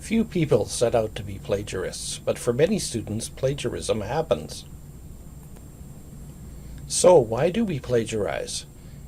Few people set out to be plagiarists, but for many students, plagiarism happens. So, why do we plagiarize?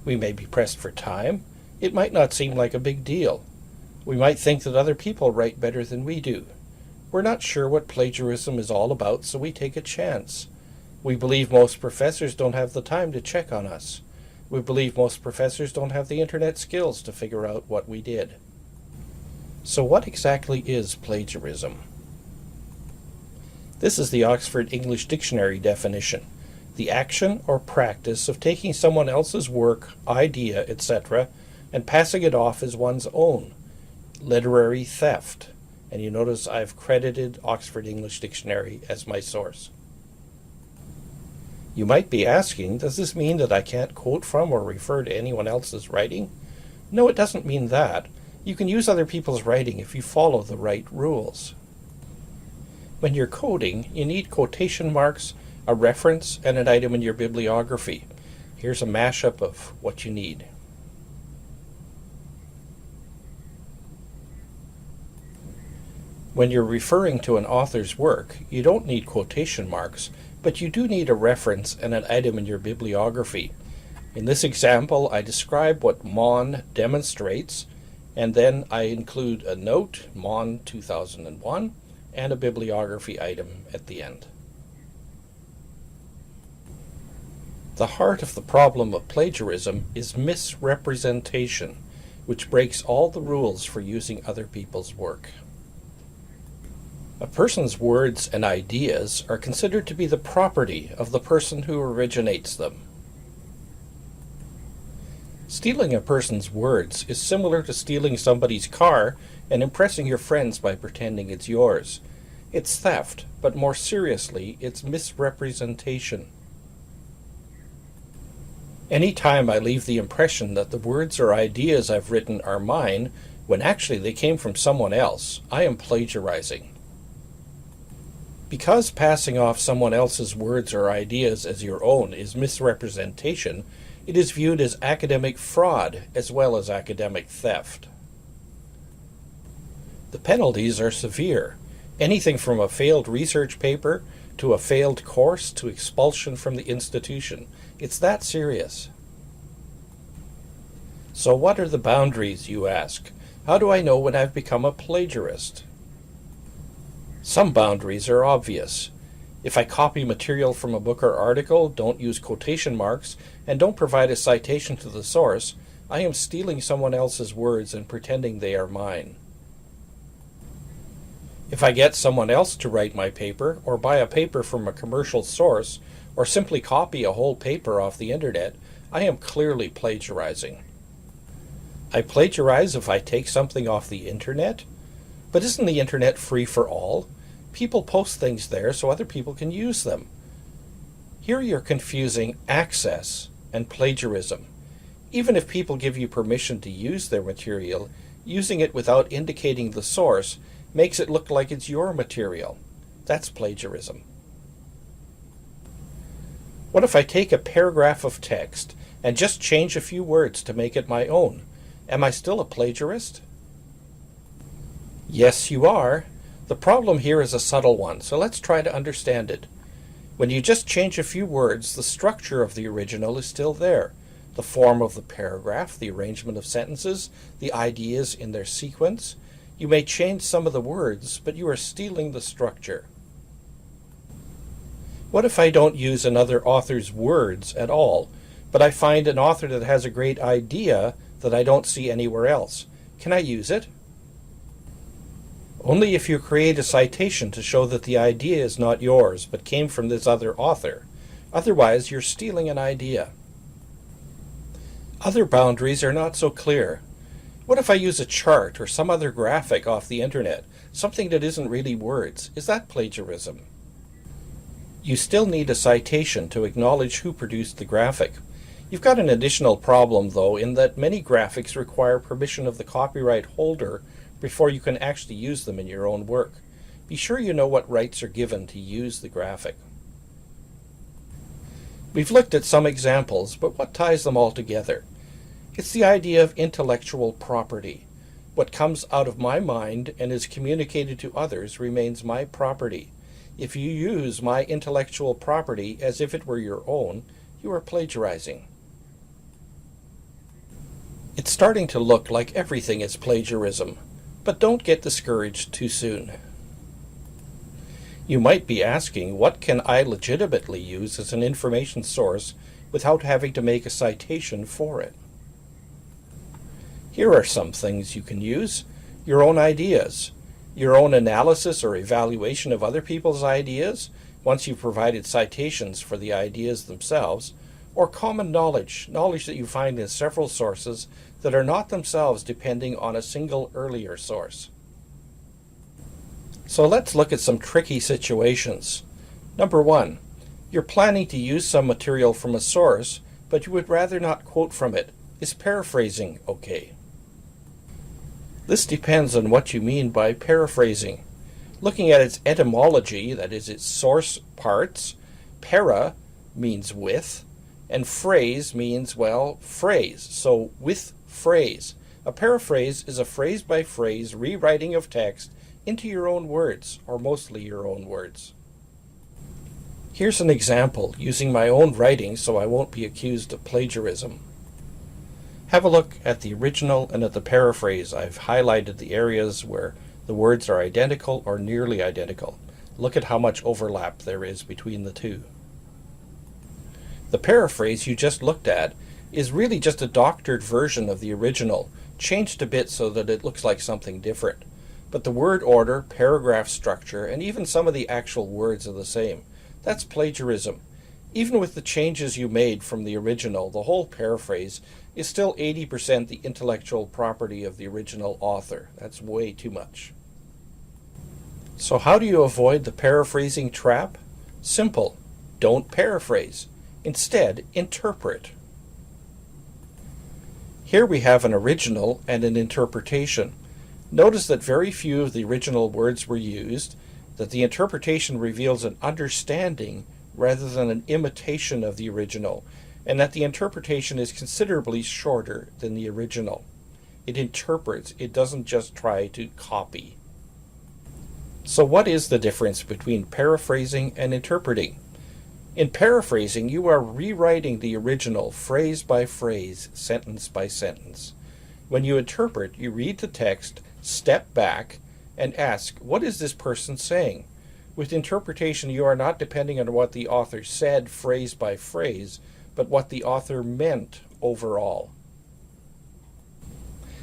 We may be pressed for time. It might not seem like a big deal. We might think that other people write better than we do. We're not sure what plagiarism is all about, so we take a chance. We believe most professors don't have the time to check on us. We believe most professors don't have the internet skills to figure out what we did. So what exactly is plagiarism? This is the Oxford English Dictionary definition: the action or practice of taking someone else's work, idea, etc., and passing it off as one's own. Literary theft. And you notice I've credited Oxford English Dictionary as my source. You might be asking, does this mean that I can't quote from or refer to anyone else's writing? No, it doesn't mean that. You can use other people's writing if you follow the right rules. When you're coding, you need quotation marks, a reference, and an item in your bibliography. Here's a mashup of what you need. When you're referring to an author's work, you don't need quotation marks, but you do need a reference and an item in your bibliography. In this example, I describe what MON demonstrates, and then I include a note, MON 2001, and a bibliography item at the end. The heart of the problem of plagiarism is misrepresentation, which breaks all the rules for using other people's work. A person's words and ideas are considered to be the property of the person who originates them. Stealing a person's words is similar to stealing somebody's car and impressing your friends by pretending it's yours. It's theft, but more seriously, it's misrepresentation. Any time I leave the impression that the words or ideas I've written are mine, when actually they came from someone else, I am plagiarizing. Because passing off someone else's words or ideas as your own is misrepresentation, it is viewed as academic fraud as well as academic theft. The penalties are severe, anything from a failed research paper to a failed course to expulsion from the institution. It's that serious. So what are the boundaries, you ask? How do I know when I've become a plagiarist? Some boundaries are obvious. If I copy material from a book or article, don't use quotation marks, and don't provide a citation to the source, I am stealing someone else's words and pretending they are mine. If I get someone else to write my paper, or buy a paper from a commercial source, or simply copy a whole paper off the internet, I am clearly plagiarizing. I plagiarize if I take something off the internet? But isn't the internet free for all? People post things there so other people can use them. Here you're confusing access and plagiarism. Even if people give you permission to use their material, using it without indicating the source makes it look like it's your material. That's plagiarism. What if I take a paragraph of text and just change a few words to make it my own? Am I still a plagiarist? Yes, you are. The problem here is a subtle one, so let's try to understand it. When you just change a few words, the structure of the original is still there. The form of the paragraph, the arrangement of sentences, the ideas in their sequence. You may change some of the words, but you are stealing the structure. What if I don't use another author's words at all, but I find an author that has a great idea that I don't see anywhere else? Can I use it? Only if you create a citation to show that the idea is not yours, but came from this other author. Otherwise, you're stealing an idea. Other boundaries are not so clear. What if I use a chart or some other graphic off the internet, something that isn't really words? Is that plagiarism? You still need a citation to acknowledge who produced the graphic. You've got an additional problem, though, in that many graphics require permission of the copyright holder before you can actually use them in your own work. Be sure you know what rights are given to use the graphic. We've looked at some examples, but what ties them all together? It's the idea of intellectual property. What comes out of my mind and is communicated to others remains my property. If you use my intellectual property as if it were your own, you are plagiarizing. It's starting to look like everything is plagiarism, but don't get discouraged too soon. You might be asking, what can I legitimately use as an information source without having to make a citation for it? Here are some things you can use. Your own ideas, your own analysis or evaluation of other people's ideas, once you've provided citations for the ideas themselves, or common knowledge that you find in several sources that are not themselves depending on a single earlier source. So let's look at some tricky situations. Number one, you're planning to use some material from a source, but you would rather not quote from it. Is paraphrasing okay? This depends on what you mean by paraphrasing. Looking at its etymology, that is its source parts, para means with, and phrase means, well, phrase. So with phrase. A paraphrase is a phrase-by-phrase rewriting of text into your own words, or mostly your own words. Here's an example using my own writing so I won't be accused of plagiarism. Have a look at the original and at the paraphrase. I've highlighted the areas where the words are identical or nearly identical. Look at how much overlap there is between the two. The paraphrase you just looked at is really just a doctored version of the original, changed a bit so that it looks like something different. But the word order, paragraph structure, and even some of the actual words are the same. That's plagiarism. Even with the changes you made from the original, the whole paraphrase is still 80% the intellectual property of the original author. That's way too much. So how do you avoid the paraphrasing trap? Simple. Don't paraphrase. Instead, interpret. Here we have an original and an interpretation. Notice that very few of the original words were used, that the interpretation reveals an understanding rather than an imitation of the original, and that the interpretation is considerably shorter than the original. It interprets, it doesn't just try to copy. So what is the difference between paraphrasing and interpreting? In paraphrasing, you are rewriting the original phrase by phrase, sentence by sentence. When you interpret, you read the text, step back, and ask, what is this person saying? With interpretation, you are not depending on what the author said phrase by phrase, but what the author meant overall.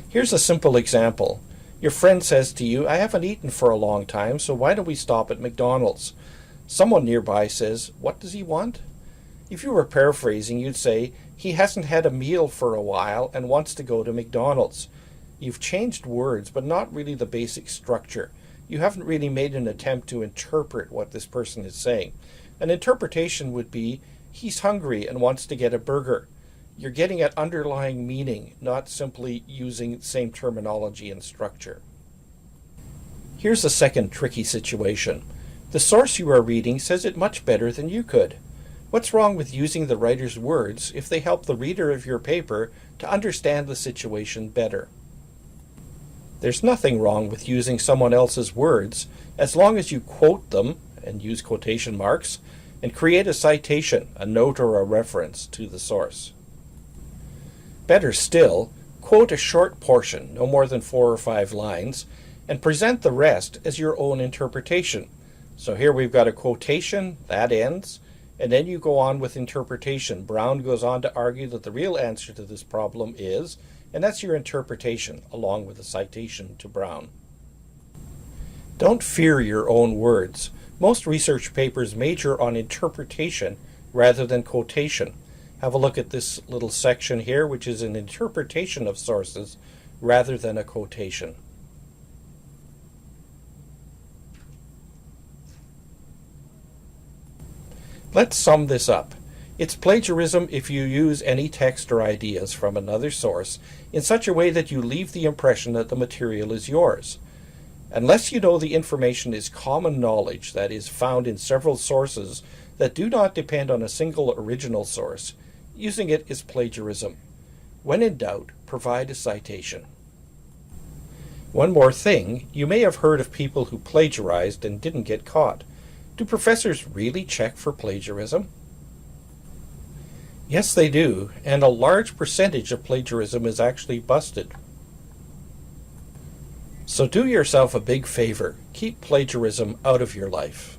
Here's a simple example. Your friend says to you, I haven't eaten for a long time, so why don't we stop at McDonald's? Someone nearby says, what does he want? If you were paraphrasing, you'd say, he hasn't had a meal for a while and wants to go to McDonald's. You've changed words, but not really the basic structure. You haven't really made an attempt to interpret what this person is saying. An interpretation would be, he's hungry and wants to get a burger. You're getting at underlying meaning, not simply using the same terminology and structure. Here's a second tricky situation. The source you are reading says it much better than you could. What's wrong with using the writer's words if they help the reader of your paper to understand the situation better? There's nothing wrong with using someone else's words as long as you quote them, and use quotation marks, and create a citation, a note or a reference to the source. Better still, quote a short portion, no more than 4 or 5 lines, and present the rest as your own interpretation. So here we've got a quotation, that ends, and then you go on with interpretation. Brown goes on to argue that the real answer to this problem is, and that's your interpretation, along with a citation to Brown. Don't fear your own words. Most research papers major on interpretation rather than quotation. Have a look at this little section here, which is an interpretation of sources rather than a quotation. Let's sum this up. It's plagiarism if you use any text or ideas from another source in such a way that you leave the impression that the material is yours. Unless you know the information is common knowledge that is found in several sources that do not depend on a single original source, using it is plagiarism. When in doubt, provide a citation. One more thing, you may have heard of people who plagiarized and didn't get caught. Do professors really check for plagiarism? Yes, they do, and a large percentage of plagiarism is actually busted. So do yourself a big favor. Keep plagiarism out of your life.